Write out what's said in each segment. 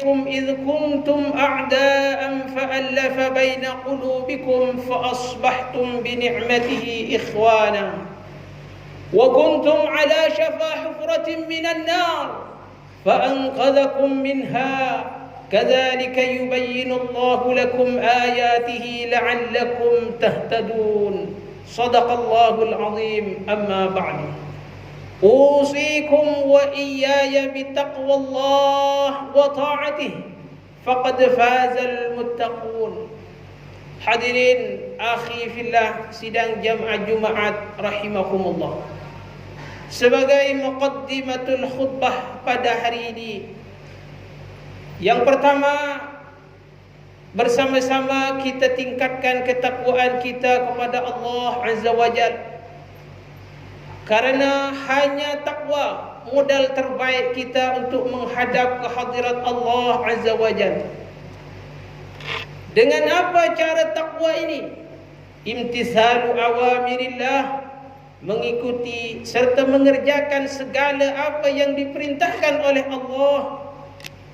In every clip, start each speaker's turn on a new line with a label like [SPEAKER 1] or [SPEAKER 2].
[SPEAKER 1] إليكم إذ كنتم أعداء فألف بين قلوبكم فأصبحتم بنعمته إخوانا وكنتم على شفا حفرة من النار فأنقذكم منها كذلك يبين الله لكم آياته لعلكم تهتدون صدق الله العظيم. أما بعد أوصيكم وإياي بتقوى الله وطاعته فقد فاز المتقون. Hadirin akhi fillah sidang jamaah Jumaat rahimakumullah. Sebagai muqaddimatul khutbah pada hari ini, yang pertama, bersama-sama kita tingkatkan ketakwaan kita kepada Allah Azza wa Jalla. Karena hanya takwa modal terbaik kita untuk menghadap ke hadirat Allah Azza wa Jalla. Dengan apa cara takwa ini? Imtithalu awamirillah, mengikuti serta mengerjakan segala apa yang diperintahkan oleh Allah,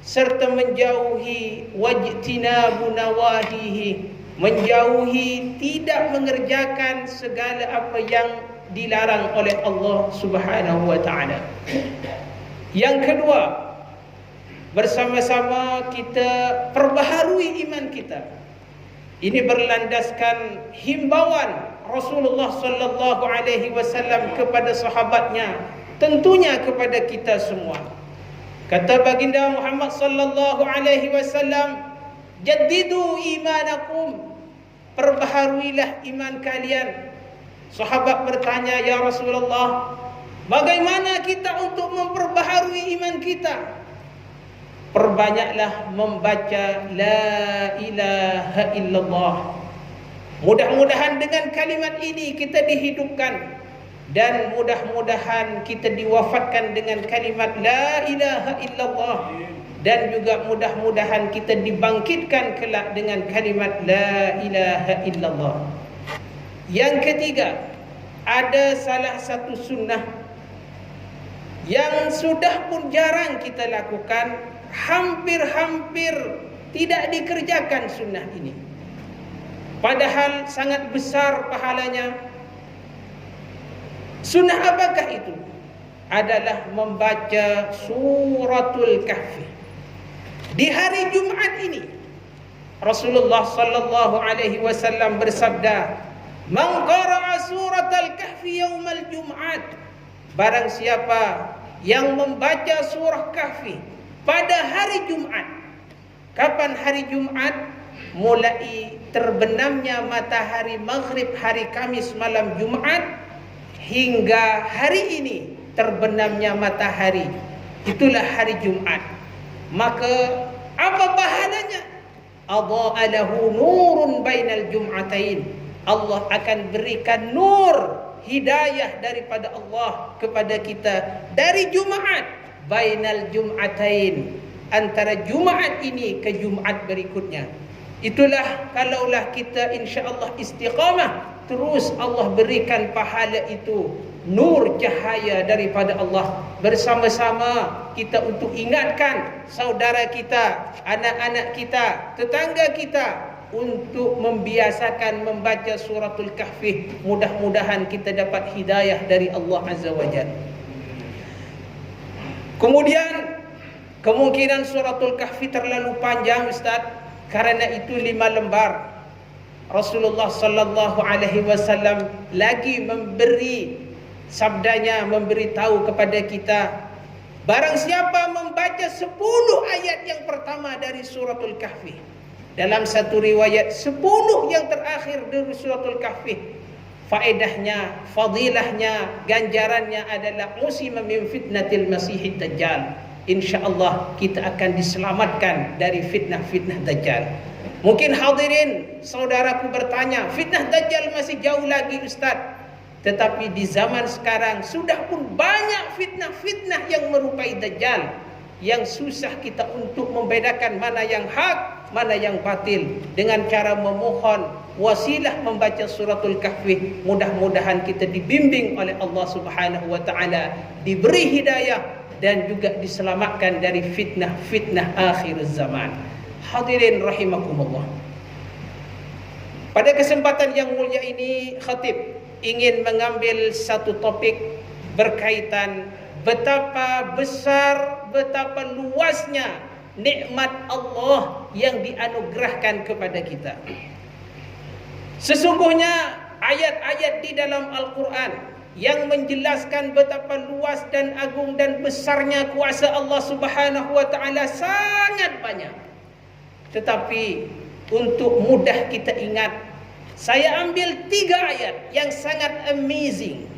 [SPEAKER 1] serta menjauhi wajtinabu nawahihi, menjauhi tidak mengerjakan segala apa yang dilarang oleh Allah Subhanahu wa taala. Yang kedua, bersama-sama kita perbaharui iman kita. Ini berlandaskan himbauan Rasulullah sallallahu alaihi wasallam kepada sahabatnya, tentunya kepada kita semua. Kata baginda Muhammad sallallahu alaihi wasallam, "Jaddidu imanakum." Perbaharuilah iman kalian. Sahabat bertanya, "Ya Rasulullah, bagaimana kita untuk memperbaharui iman kita?" Perbanyaklah membaca la ilaha illallah. Mudah-mudahan dengan kalimat ini kita dihidupkan, dan mudah-mudahan kita diwafatkan dengan kalimat la ilaha illallah, dan juga mudah-mudahan kita dibangkitkan kelak dengan kalimat la ilaha illallah. Yang ketiga, ada salah satu sunnah yang sudah pun jarang kita lakukan, hampir-hampir tidak dikerjakan sunnah ini, padahal sangat besar pahalanya. Sunnah apakah itu? Adalah membaca suratul Kahfi. Di hari Jumat ini Rasulullah sallallahu alaihi wasallam bersabda, "Man qara'a suratal Kahfi yaumal Jum'at." Barang siapa yang membaca surah Kahfi pada hari Jumat. Kapan hari Jumat? Mulai terbenamnya matahari maghrib hari Kamis malam Jumat hingga hari ini terbenamnya matahari. Itulah hari Jumat. Maka apa pahalanya? Adha'a lahu nurun bainal jum'atain. Allah akan berikan nur, hidayah daripada Allah kepada kita dari Jumat, bainal jum'atain, antara Jumat ini ke Jumat berikutnya. Itulah kalaulah kita insya-Allah istiqamah, terus Allah berikan pahala itu, nur cahaya daripada Allah. Bersama-sama kita untuk ingatkan saudara kita, anak-anak kita, tetangga kita untuk membiasakan membaca suratul Kahfi. Mudah-mudahan kita dapat hidayah dari Allah Azza wa Jalla. Kemudian kemungkinan suratul Kahfi terlalu panjang, Ustaz. Karena itu 5 lembar. Rasulullah sallallahu alaihi wasallam lagi memberi sabdanya, memberitahu kepada kita, barang siapa membaca 10 ayat yang pertama dari suratul Kahfi, dalam satu riwayat 10 yang terakhir dari suratul Kahfi, faedahnya, fadilahnya, ganjarannya adalah musima min fitnatil masihid dajjal. InsyaAllah kita akan diselamatkan dari fitnah-fitnah dajjal. Mungkin hadirin saudaraku bertanya, fitnah dajjal masih jauh lagi Ustaz. Tetapi di zaman sekarang sudah pun banyak fitnah-fitnah yang merupai dajjal, yang susah kita untuk membedakan mana yang hak, mana yang batil. Dengan cara memohon wasilah membaca suratul Kahfi, mudah-mudahan kita dibimbing oleh Allah Subhanahu wa taala, diberi hidayah dan juga diselamatkan dari fitnah-fitnah akhir zaman. Hadirin rahimakumullah. Pada kesempatan yang mulia ini, khatib ingin mengambil satu topik berkaitan betapa besar, betapa luasnya nikmat Allah yang dianugerahkan kepada kita. Sesungguhnya ayat-ayat di dalam Al-Quran yang menjelaskan betapa luas dan agung dan besarnya kuasa Allah Subhanahu wa taala sangat banyak. Tetapi untuk mudah kita ingat, saya ambil 3 ayat yang sangat amazing,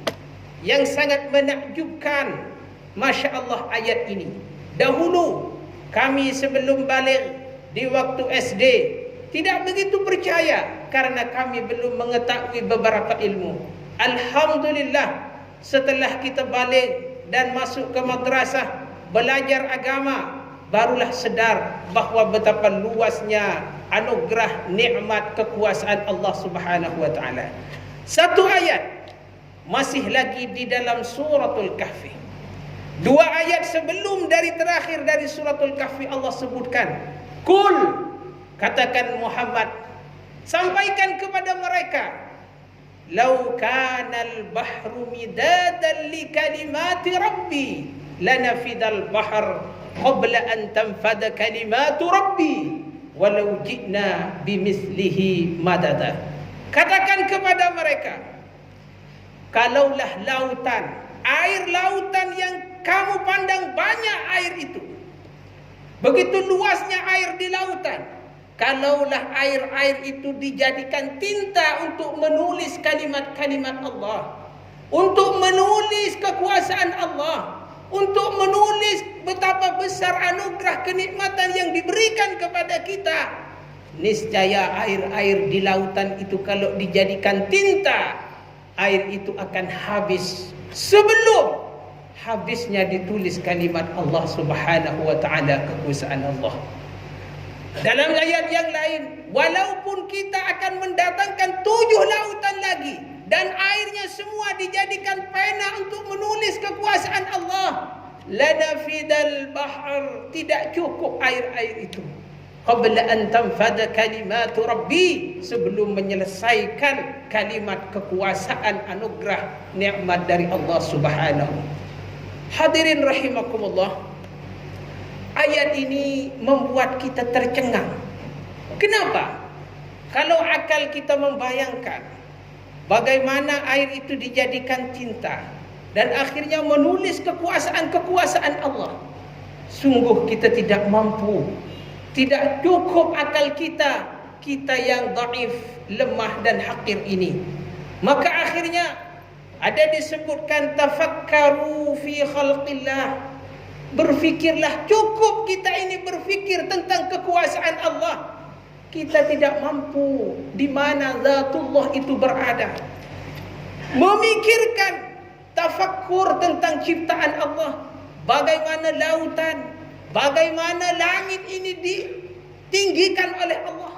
[SPEAKER 1] yang sangat menakjubkan. Masya Allah ayat ini. Dahulu kami sebelum balik di waktu SD tidak begitu percaya karena kami belum mengetahui beberapa ilmu. Alhamdulillah, setelah kita balik dan masuk ke madrasah belajar agama, barulah sedar bahawa betapa luasnya anugerah nikmat kekuasaan Allah Subhanahu wa taala. Satu ayat masih lagi di dalam suratul Kahfi. 2 ayat sebelum dari terakhir dari suratul Kahfi Allah sebutkan, "Qul," katakan Muhammad, sampaikan kepada mereka, "Lau kanal bahru midadan li kalimati rabbi lanafidal bahr qabla an tanfada kalimatu rabbi walau ji'na bimithlihi madada." Katakan kepada mereka, kalaulah lautan, air lautan yang kamu pandang banyak air itu, begitu luasnya air di lautan, kalaulah air-air itu dijadikan tinta untuk menulis kalimat-kalimat Allah, untuk menulis kekuasaan Allah, untuk menulis betapa besar anugerah kenikmatan yang diberikan kepada kita, niscaya air-air di lautan itu kalau dijadikan tinta, air itu akan habis sebelum habisnya ditulis kalimat Allah Subhanahu wa taala, kekuasaan Allah. Dalam ayat yang lain, walaupun kita akan mendatangkan 7 lautan lagi dan airnya semua dijadikan pena untuk menulis kekuasaan Allah, lanafidal bahr, tidak cukup air-air itu, qabla an tanfada kalimatu rabbi, sebelum menyelesaikan kalimat kekuasaan anugerah nikmat dari Allah Subhanahu. Hadirin rahimakumullah, ayat ini membuat kita tercengang. Kenapa? Kalau akal kita membayangkan bagaimana air itu dijadikan tinta dan akhirnya menulis kekuasaan-kekuasaan Allah, sungguh kita tidak mampu, tidak cukup akal kita yang dhaif, lemah dan hakir ini. Maka akhirnya ada disebutkan tafakkaru fi khalqillah, berfikirlah. Cukup kita ini berfikir tentang kekuasaan Allah. Kita tidak mampu di mana zatullah itu berada. Memikirkan, tafakkur tentang ciptaan Allah. Bagaimana lautan, bagaimana langit ini ditinggikan oleh Allah,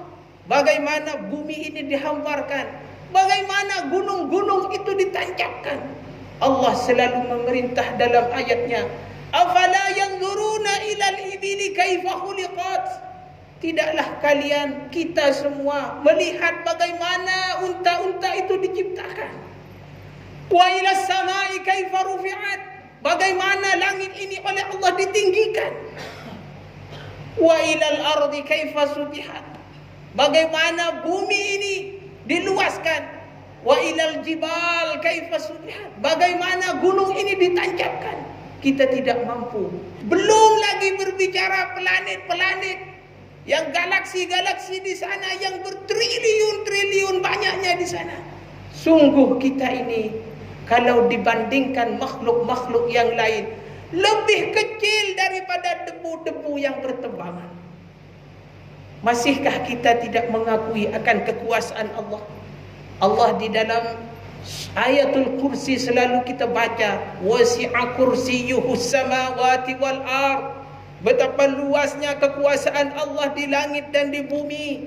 [SPEAKER 1] bagaimana bumi ini dihamparkan, bagaimana gunung-gunung itu ditancapkan. Allah selalu memerintah dalam ayatnya, afala yanzuruna ilal ibili kaifa khuliqat. Tidaklah kalian, kita semua melihat bagaimana unta-unta itu diciptakan. Wa ilas samai kaifa rufi'at, bagaimana langit ini oleh Allah ditinggikan. Wa ilal ardi kaifa sutihat, bagaimana bumi ini diluaskan. Wa ilal jibal kaifa sutihat, bagaimana gunung ini ditancapkan. Kita tidak mampu. Belum lagi berbicara planet-planet, yang galaksi-galaksi di sana yang bertriliun-triliun banyaknya di sana. Sungguh kita ini kalau dibandingkan makhluk-makhluk yang lain lebih kecil daripada debu-debu yang berterbangan. Masihkah kita tidak mengakui akan kekuasaan Allah? Allah di dalam ayatul kursi selalu kita baca, wasi'a kursiyyuhus samawati wal ard, betapa luasnya kekuasaan Allah di langit dan di bumi.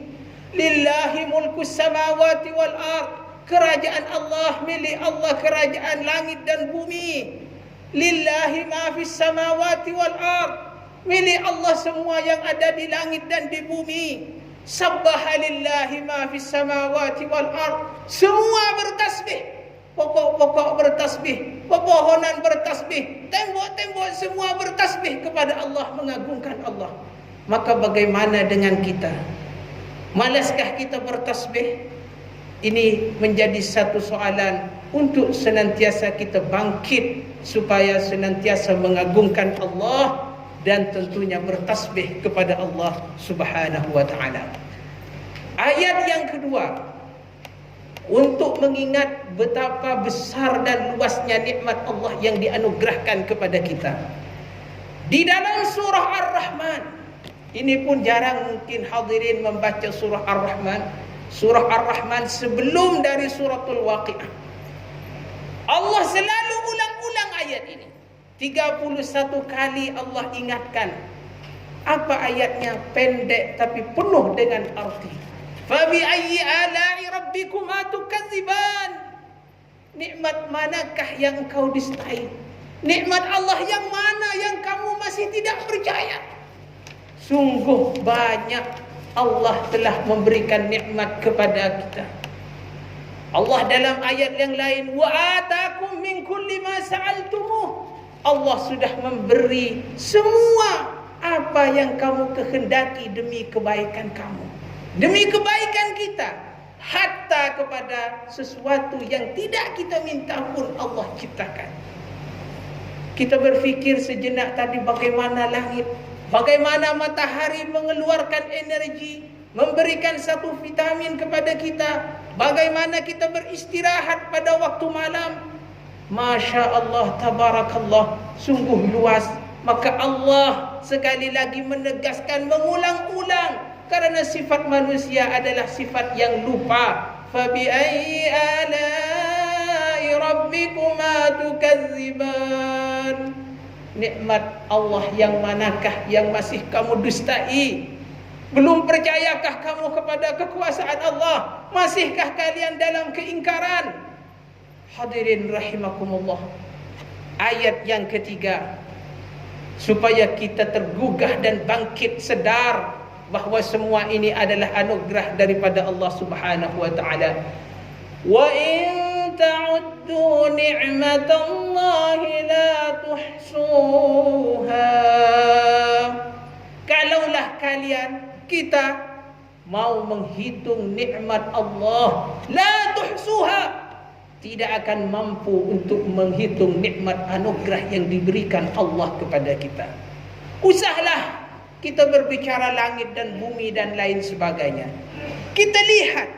[SPEAKER 1] Lillahi mulkus samawati wal ard, kerajaan Allah, milik Allah kerajaan langit dan bumi. Lillahi ma fis samawati wal ard. Milik Allah semua yang ada di langit dan di bumi. Sabbaha lillahi ma fis samawati wal ard. Semua bertasbih. Pokok-pokok bertasbih, pepohonan bertasbih, tembok-tembok semua bertasbih kepada Allah, mengagungkan Allah. Maka bagaimana dengan kita? Malaskah kita bertasbih? Ini menjadi satu soalan untuk senantiasa kita bangkit supaya senantiasa mengagungkan Allah dan tentunya bertasbih kepada Allah Subhanahu wa taala. Ayat yang kedua, untuk mengingat betapa besar dan luasnya nikmat Allah yang dianugerahkan kepada kita. Di dalam surah Ar-Rahman, ini pun jarang mungkin hadirin membaca surah Ar-Rahman. Surah Ar-Rahman sebelum dari suratul Waqiah. Allah selalu ulang-ulang ayat ini. 31 kali Allah ingatkan. Apa ayatnya? Pendek tapi penuh dengan arti. Fabi'ayyi ala'i rabbikuma tukadziban. Nikmat manakah yang engkau dustai? Nikmat Allah yang mana yang kamu masih tidak percaya? Sungguh banyak Allah telah memberikan nikmat kepada kita. Allah dalam ayat yang lain, wa atakum min kulli ma sa'altumuh. Allah sudah memberi semua apa yang kamu kehendaki demi kebaikan kamu, demi kebaikan kita, hatta kepada sesuatu yang tidak kita minta pun Allah ciptakan. Kita berfikir sejenak tadi bagaimana langit, bagaimana matahari mengeluarkan energi, memberikan satu vitamin kepada kita, bagaimana kita beristirahat pada waktu malam. Masya Allah, tabarakallah, sungguh luas. Maka Allah sekali lagi menegaskan, mengulang-ulang, karena sifat manusia adalah sifat yang lupa. Fabi'ayyi ala'i rabbikuma tukadziban. Nikmat Allah yang manakah yang masih kamu dustai? Belum percayakah kamu kepada kekuasaan Allah? Masihkah kalian dalam keingkaran? Hadirin rahimakumullah. Ayat yang ketiga, supaya kita tergugah dan bangkit sedar bahawa semua ini adalah anugerah daripada Allah Subhanahu wa taala. Wa in ta'uddu ni'matallahi la tuhsuha. Kalaulah kalian, kita mau menghitung nikmat Allah, la tuhsuha, tidak akan mampu untuk menghitung nikmat anugerah yang diberikan Allah kepada kita. Usahlah kita berbicara langit dan bumi dan lain sebagainya. Kita lihat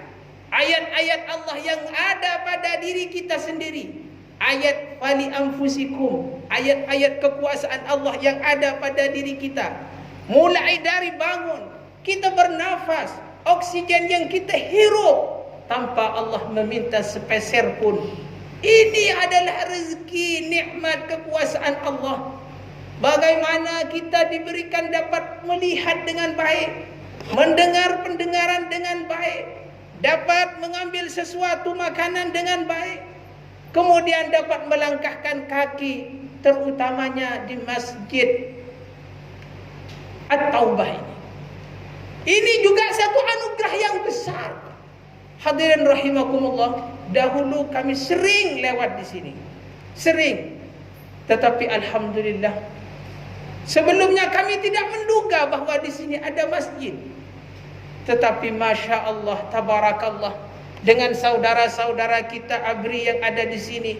[SPEAKER 1] ayat-ayat Allah yang ada pada diri kita sendiri. Ayat fali anfusikum, ayat-ayat kekuasaan Allah yang ada pada diri kita. Mulai dari bangun, kita bernafas, oksigen yang kita hirup tanpa Allah meminta sepeser pun. Ini adalah rezeki, nikmat, kekuasaan Allah. Bagaimana kita diberikan dapat melihat dengan baik, mendengar pendengaran dengan baik, dapat mengambil sesuatu makanan dengan baik, kemudian dapat melangkahkan kaki, terutamanya di masjid At-Taubah ini. Ini juga satu anugerah yang besar. Hadirin rahimakumullah, dahulu kami sering lewat di sini. Sering. Tetapi alhamdulillah, sebelumnya kami tidak menduga bahawa di sini ada masjid. Tetapi Masya Allah, tabarakallah, dengan saudara-saudara kita ABRI yang ada di sini,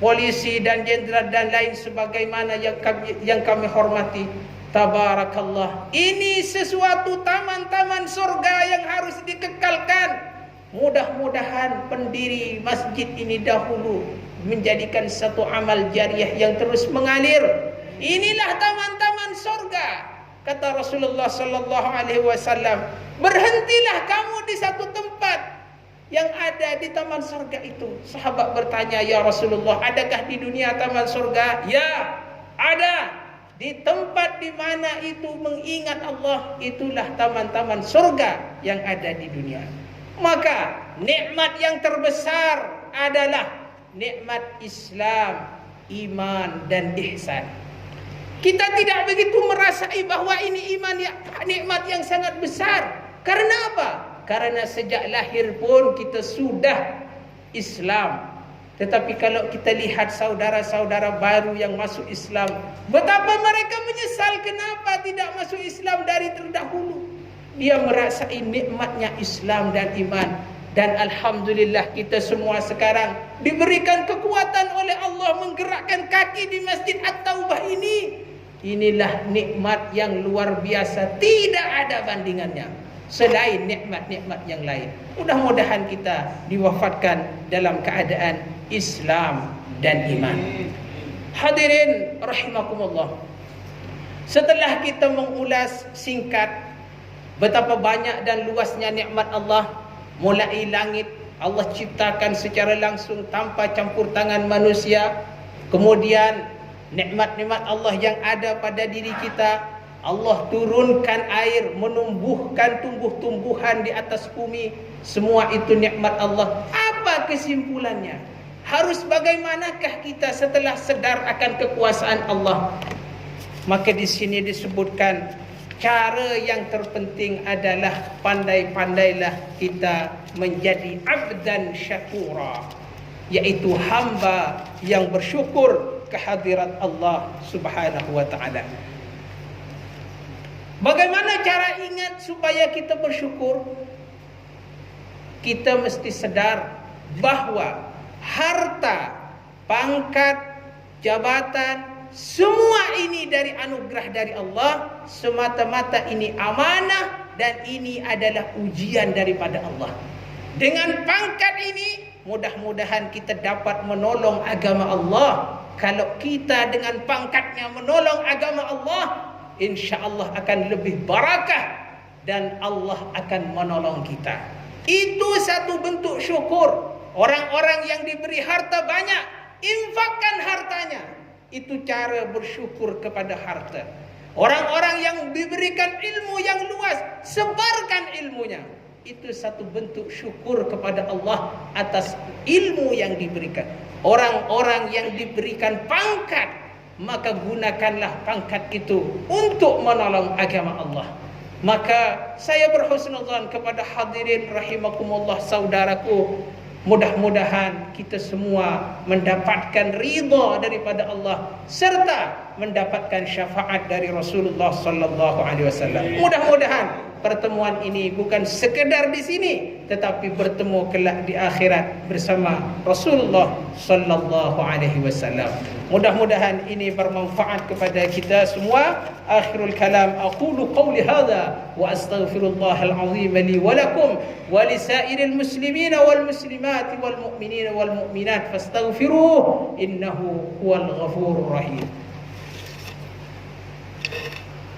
[SPEAKER 1] polisi dan jenderal dan lain sebagaimana yang kami hormati, tabarakallah, ini sesuatu taman-taman surga yang harus dikekalkan. Mudah-mudahan pendiri masjid ini dahulu menjadikan satu amal jariah yang terus mengalir. Inilah taman-taman surga, kata Rasulullah sallallahu alaihi wasallam. Berhentilah kamu di satu tempat yang ada di taman surga itu. Sahabat bertanya, ya Rasulullah, adakah di dunia taman surga? Ya, ada. Di tempat di mana itu mengingat Allah, itulah taman-taman surga yang ada di dunia. Maka nikmat yang terbesar adalah nikmat Islam, iman dan ihsan. Kita tidak begitu merasai bahawa ini iman yang nikmat yang sangat besar. Karena apa? Karena sejak lahir pun kita sudah Islam. Tetapi kalau kita lihat saudara-saudara baru yang masuk Islam, betapa mereka menyesal kenapa tidak masuk Islam dari terdahulu. Dia merasai nikmatnya Islam dan iman. Dan alhamdulillah kita semua sekarang diberikan kekuatan oleh Allah menggerakkan kaki di Masjid At-Taubah ini. Inilah nikmat yang luar biasa, tidak ada bandingannya selain nikmat-nikmat yang lain. Mudah-mudahan kita diwafatkan dalam keadaan Islam dan iman. Hadirin rahimakumullah. Setelah kita mengulas singkat betapa banyak dan luasnya nikmat Allah, mulai langit Allah ciptakan secara langsung tanpa campur tangan manusia. Kemudian nikmat-nikmat Allah yang ada pada diri kita, Allah turunkan air, menumbuhkan tumbuh-tumbuhan di atas bumi. Semua itu nikmat Allah. Apa kesimpulannya? Harus bagaimanakah kita setelah sedar akan kekuasaan Allah? Maka di sini disebutkan cara yang terpenting adalah pandai-pandailah kita menjadi abdan syakura, yaitu hamba yang bersyukur kehadirat Allah Subhanahu wa ta'ala. Bagaimana cara ingat supaya kita bersyukur? Kita mesti sadar bahawa harta, pangkat, jabatan, semua ini dari anugerah dari Allah. Semata-mata ini amanah dan ini adalah ujian daripada Allah. Dengan pangkat ini mudah-mudahan kita dapat menolong agama Allah. Kalau kita dengan pangkatnya menolong agama Allah, insya-Allah akan lebih barakah dan Allah akan menolong kita. Itu satu bentuk syukur. Orang-orang yang diberi harta banyak, infakkan hartanya. Itu cara bersyukur kepada harta. Orang-orang yang diberikan ilmu yang luas, sebarkan ilmunya. Itu satu bentuk syukur kepada Allah atas ilmu yang diberikan. Orang-orang yang diberikan pangkat, maka gunakanlah pangkat itu untuk menolong agama Allah. Maka saya berhusnuzan kepada hadirin rahimakumullah saudaraku, mudah-mudahan kita semua mendapatkan ridha daripada Allah serta mendapatkan syafaat dari Rasulullah sallallahu alaihi wasallam. Mudah-mudahan pertemuan ini bukan sekedar di sini, tetapi bertemu kelak di akhirat bersama Rasulullah sallallahu alaihi wasallam. Mudah-mudahan ini bermanfaat kepada kita semua. Akhirul kalam aqulu qawli hadha wa astaghfirullahal azim li wa lakum wa lisairil muslimin wal muslimat wal mu'minin wal mu'minat fastaghfiruhu innahu huwal ghafurur rahim.